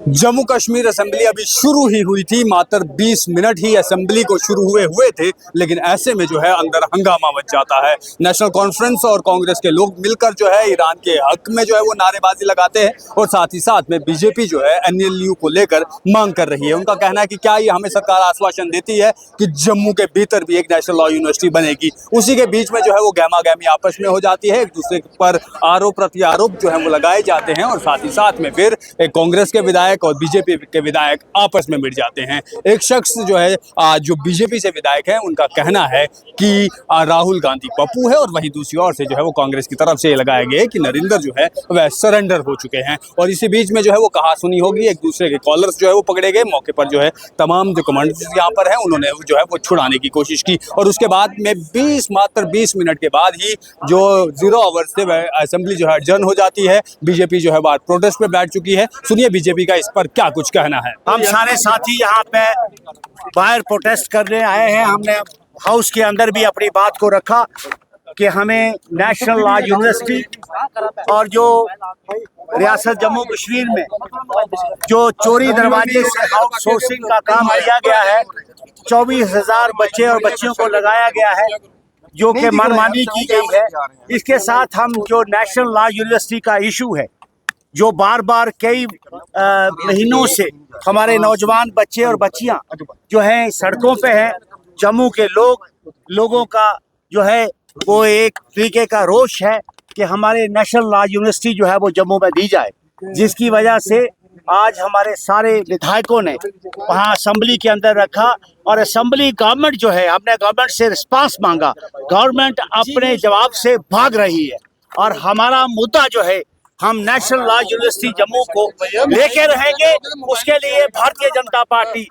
Jammu Kashmir assembly अभी शुरू ही हुई थी। मात्र 20 मिनट ही असेंबली को शुरू हुए थे, लेकिन ऐसे में जो है अंदर हंगामा मच जाता है। नेशनल कॉन्फ्रेंस और कांग्रेस के लोग मिलकर जो है ईरान के हक में जो है वो नारेबाजी लगाते हैं और साथ ही साथ में बीजेपी जो है एनएलयू को लेकर मांग कर रही है। उनका कहना है कि क्या ये हमें सरकार आश्वासन देती है कि जम्मू के भीतर भी एक नेशनल लॉ यूनिवर्सिटी बनेगी। उसी के बीच में जो है वो गहमा गहमी आपस में हो जाती है, एक दूसरे पर आरोप प्रत्यारोप जो है वो लगाए जाते हैं और साथ ही साथ में फिर कांग्रेस के विधायक और बीजेपी के विधायक आपस में मिट जाते हैं। एक शख्स जो है जो बीजेपी से विधायक है, उनका कहना है कि राहुल गांधी पप्पू है और वहीं दूसरी ओर से जो है वो कांग्रेस की तरफ से लगाया गया है कि नरेंद्र जो है वह सरेंडर हो चुके हैं। और इसी बीच में जो है वो कहासुनी होगी, एक दूसरे के कॉलर्स जो है वो पकड़े गए। मौके पर जो है तमाम जो कमांडर्स यहाँ पर हैं उन्होंने जो है वो छुड़ाने की कोशिश की और उसके बाद में मात्र 20 मिनट के बाद ही जो 0 आवर से असेंबली जो है एडजर्न हो जाती है। बीजेपी जो है बाहर प्रोटेस्ट पे बैठ चुकी है। सुनिए बीजेपी का इस पर क्या कुछ कहना है। हम सारे साथी यहाँ पे बाहर प्रोटेस्ट करने आए हैं। हमने हाउस के अंदर भी अपनी बात को रखा कि हमें नेशनल लॉ यूनिवर्सिटी और जो रियासत जम्मू कश्मीर में जो चोरी दरवाजे से आउटसोर्सिंग का काम किया गया है, 24,000 बच्चे और बच्चियों को लगाया गया है जो कि मनमानी की गई है। इसके साथ हम जो नेशनल लॉ यूनिवर्सिटी का इशू है, जो बार बार कई महीनों से हमारे नौजवान बच्चे और बच्चियां जो हैं सड़कों पे हैं, जम्मू के लोगों का जो है वो एक तरीके का रोष है कि हमारे नेशनल लॉ यूनिवर्सिटी जो है वो जम्मू में दी जाए, जिसकी वजह से आज हमारे सारे विधायकों ने वहाँ असेंबली के अंदर रखा और असेंबली गवर्नमेंट जो है, हमने गवर्नमेंट से रिस्पांस मांगा, गवर्नमेंट अपने जवाब से भाग रही है और हमारा मुद्दा जो है हम नेशनल लॉ यूनिवर्सिटी जम्मू को लेके रहेंगे। उसके लिए भारतीय जनता पार्टी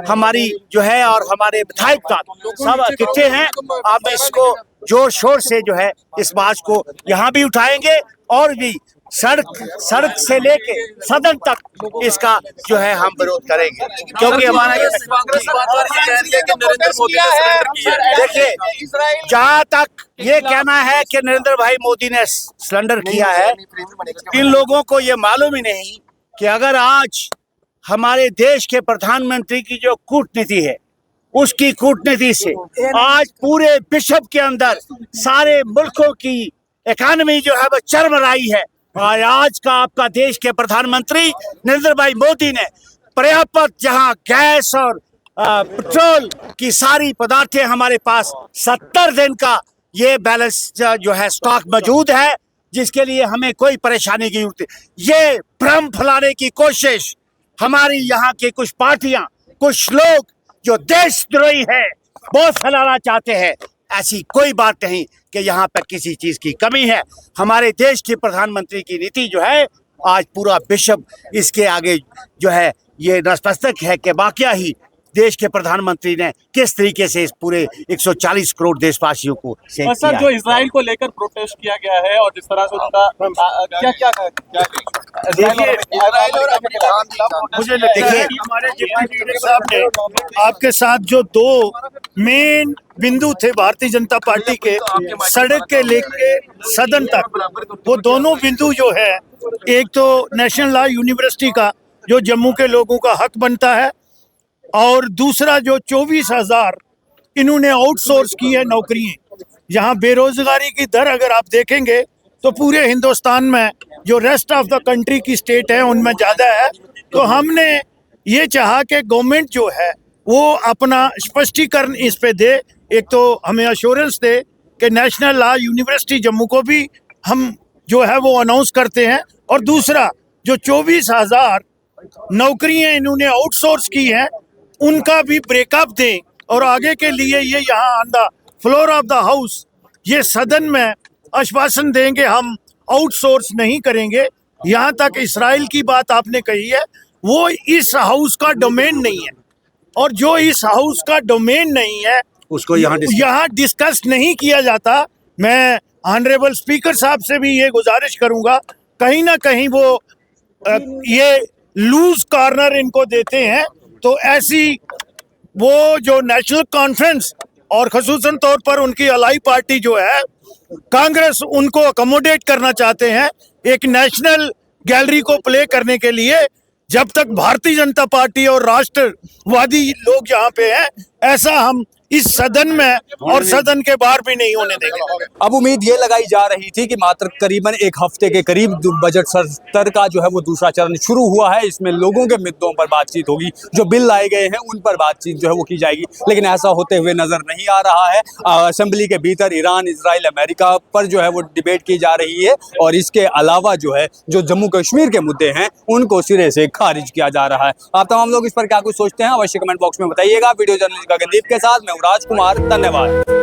हमारी जो है और हमारे विधायक सब इकट्ठे हैं। अब इसको जोर शोर से जो है इस बात को यहाँ भी उठाएंगे और भी सड़क से लेके सदन तक इसका जो है हम विरोध करेंगे, क्योंकि हमारा ये देखिए, जहाँ तक ये कहना है कि नरेंद्र भाई मोदी ने सरेंडर किया है, इन लोगों को ये मालूम ही नहीं कि अगर आज हमारे देश के प्रधानमंत्री की जो कूटनीति है, उसकी कूटनीति से आज पूरे विश्व के अंदर सारे मुल्कों की इकोनॉमी जो है वो चरमराई है और आज का आपका देश के प्रधानमंत्री नरेंद्र भाई मोदी ने पर्याप्त जहां गैस और पेट्रोल की सारी पदार्थें हमारे पास 70 दिन का ये बैलेंस जो है स्टॉक मौजूद है, जिसके लिए हमें कोई परेशानी की जरूरत नहीं। ये भ्रम फैलाने की कोशिश हमारी यहाँ के कुछ पार्टियां, कुछ लोग जो देशद्रोही है वो फैलाना चाहते हैं। ऐसी कोई बात नहीं कि यहाँ पर किसी चीज की कमी है। हमारे देश के प्रधानमंत्री की नीति जो है आज पूरा विश्व इसके आगे जो है ये नतमस्तक है कि वाकया ही देश के प्रधानमंत्री ने किस तरीके से इस पूरे 140 करोड़ देशवासियों को सेव किया। जो इजराइल को लेकर प्रोटेस्ट किया गया है और जिस तरह से उनका देखिए, हमारे डिप्टी लीडर साहब ने आपके साथ जो दो मेन बिंदु थे भारतीय जनता पार्टी के, सड़क के लेके सदन तक, वो दोनों बिंदु जो है, एक तो नेशनल लॉ यूनिवर्सिटी का जो जम्मू के लोगों का हक बनता है और दूसरा जो 24,000 इन्होंने आउटसोर्स की है नौकरियां। यहाँ बेरोजगारी की दर अगर आप देखेंगे तो पूरे हिंदुस्तान में जो रेस्ट ऑफ द कंट्री की स्टेट है उनमें ज़्यादा है। तो हमने ये चाहा कि गवर्नमेंट जो है वो अपना स्पष्टीकरण इस पे दे। एक तो हमें अश्योरेंस दे कि नेशनल लॉ यूनिवर्सिटी जम्मू को भी हम जो है वो अनाउंस करते हैं, और दूसरा जो 24,000 नौकरियां इन्होंने आउटसोर्स की हैं उनका भी ब्रेकअप दें और आगे के लिए ये यहाँ on the floor of the house ये सदन में आश्वासन देंगे हम आउटसोर्स नहीं करेंगे। यहाँ तक इजराइल की बात आपने कही है, वो इस हाउस का डोमेन नहीं है और जो इस हाउस का डोमेन नहीं है उसको यहाँ डिस्कस नहीं किया जाता। मैं ऑनरेबल स्पीकर साहब से भी ये गुजारिश करूंगा, कहीं ना कहीं वो ये लूज कॉर्नर इनको देते हैं। तो ऐसी वो जो नेशनल कॉन्फ्रेंस और खसूसन तौर पर उनकी अलाई पार्टी जो है कांग्रेस, उनको अकोमोडेट करना चाहते हैं एक नेशनल गैलरी को प्ले करने के लिए, जब तक भारतीय जनता पार्टी और राष्ट्रवादी लोग यहाँ पे हैं, ऐसा हम इस सदन में और सदन के बाहर भी नहीं होने देंगे। अब उम्मीद ये लगाई जा रही थी कि मात्र करीबन एक हफ्ते के करीब बजट सत्र का जो है वो दूसरा चरण शुरू हुआ है, इसमें लोगों के मुद्दों पर बातचीत होगी, जो बिल लाए गए हैं उन पर बातचीत जो है वो की जाएगी, लेकिन ऐसा होते हुए नजर नहीं आ रहा है। असेंबली के भीतर ईरान, इजराइल, अमेरिका पर जो है वो डिबेट की जा रही है और इसके अलावा जो है जो जम्मू कश्मीर के मुद्दे हैं उनको सिरे से खारिज किया जा रहा है। आप तमाम लोग इस पर क्या कुछ सोचते हैं अवश्य कमेंट बॉक्स में बताइएगा। वीडियो जर्नलिस्ट गगनदीप के साथ मैं राजकुमार, धन्यवाद।